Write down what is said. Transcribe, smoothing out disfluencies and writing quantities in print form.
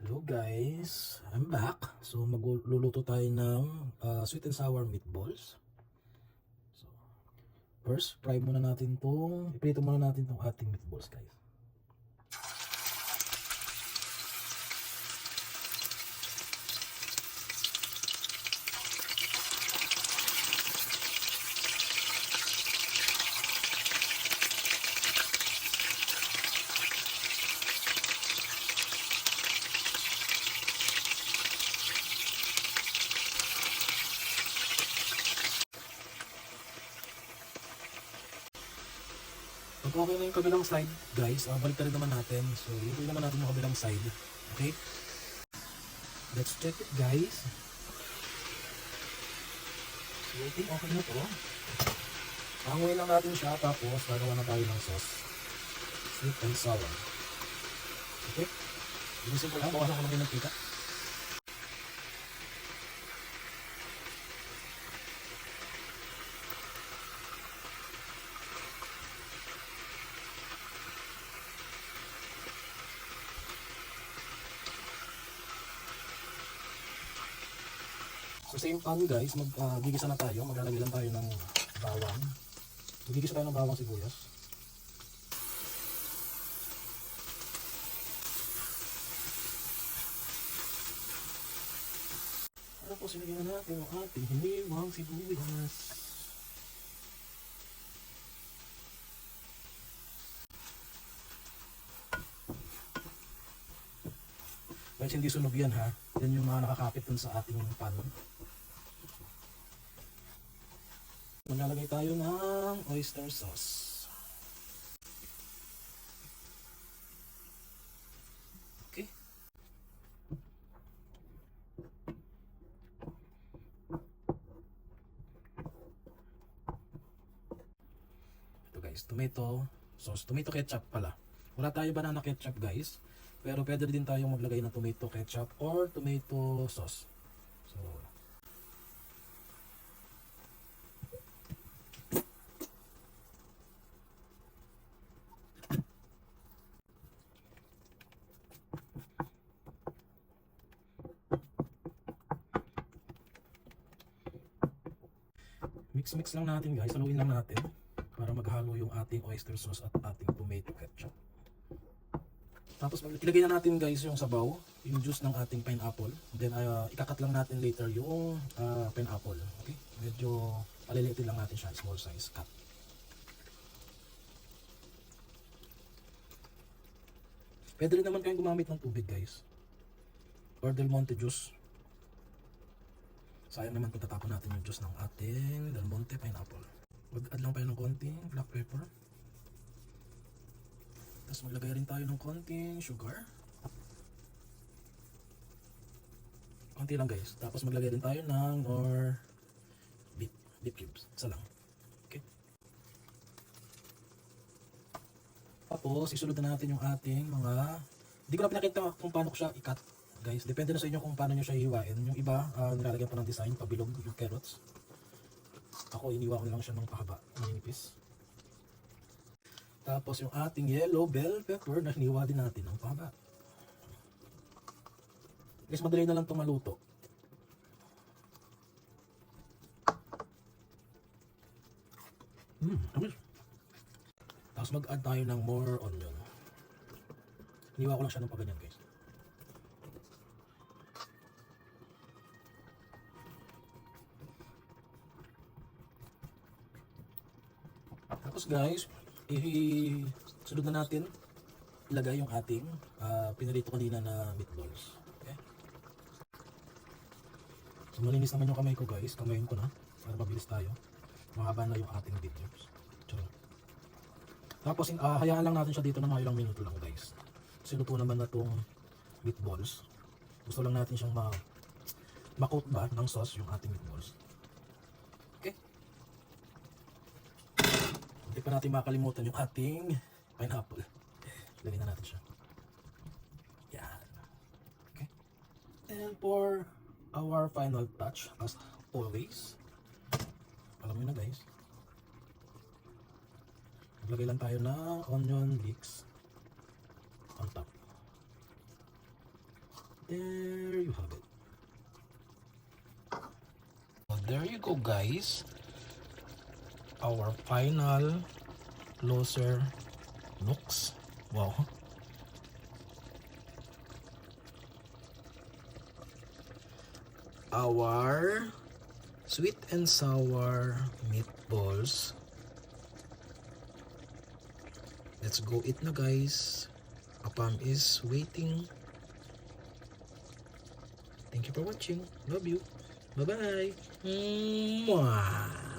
Hello guys, I'm back. So magluluto tayo ng sweet and sour meatballs. So first, iprito muna natin tong ating meatballs guys. Pag okay na yung kabilang side guys, balik rin naman natin. So ilutuin naman natin yung kabilang side. Okay? Let's check it guys. So I think okay na to. Hanguin lang natin siya tapos gagawa na tayo ng sauce. Sweet and sour. Okay? Ibusin ko lang, bawasan ko lang ng pika. So same pan guys, gigisa na tayo, maglalagay lang tayo ng bawang. Gigisa tayo ng bawang sibuyas. Tapos ilagay na natin ang ating hiniwang sibuyas. Guys, hindi sunog yan ha. Yan yung mga nakakapit dun sa ating pan. Maglalagay tayo ng oyster sauce. Okay. Ito guys, tomato sauce. Tomato ketchup pala. Wala tayo banana ketchup guys. Pero pwede din tayong maglagay ng tomato ketchup or tomato sauce. So, mix lang natin guys, haluin lang natin para maghalo yung ating oyster sauce at ating tomato ketchup. Tapos ilagay na natin guys yung sabaw, yung juice ng ating pineapple. Then ikakat lang natin later yung pineapple. Okay? Medyo palilitin lang natin siya, small size cut. Pwede rin naman kayong gumamit ng tubig guys. Or Del Monte juice. Sayang naman kung tatapon natin yung juice ng ating Del Monte pineapple. Mag-add lang tayo ng konting black pepper. Tapos maglagay rin tayo ng konting sugar. Konti lang guys. Tapos maglagay rin tayo ng beef cubes. Isa lang. Okay. Tapos isunod na natin yung ating mga... Hindi ko na pinakita kung paano ko siya i-cut. Guys, depende na sa inyo kung paano nyo siya hiwain. Yung iba, nilalagyan pa ng design, pabilog yung carrots. Ako, iniwa ko lang siya ng pahaba, manipis. Tapos yung ating yellow bell pepper na hiniwa din natin ng pahaba. Guys, madali na lang itong maluto. Tapos mag-add tayo ng more onion. Hiniwa ko lang siya ng paganyan guys. Tapos guys, sunod na natin ilagay yung ating pinarito kanina na meatballs. Okay? So malinis naman yung kamay ko guys, kamayin ko na para mabilis tayo. Mahaba na yung ating videos. Tapos hayaan lang natin siya dito ng mga ilang minuto lang guys. Kasi luto naman na itong meatballs. Gusto lang natin siyang ma-coat ba ng sauce yung ating meatballs. Hindi pa natin makalimutan yung ating pineapple. Lagyan na natin siya. Yan. Okay. And for our final touch, as always, alam mo na guys, maglagay lang tayo ng onion leeks on top. There you have it. So there you go guys. Our final closer looks. Wow. Our sweet and sour meatballs. Let's go eat na guys. Apam is waiting. Thank you for watching. Love you. Bye-bye. Mwah.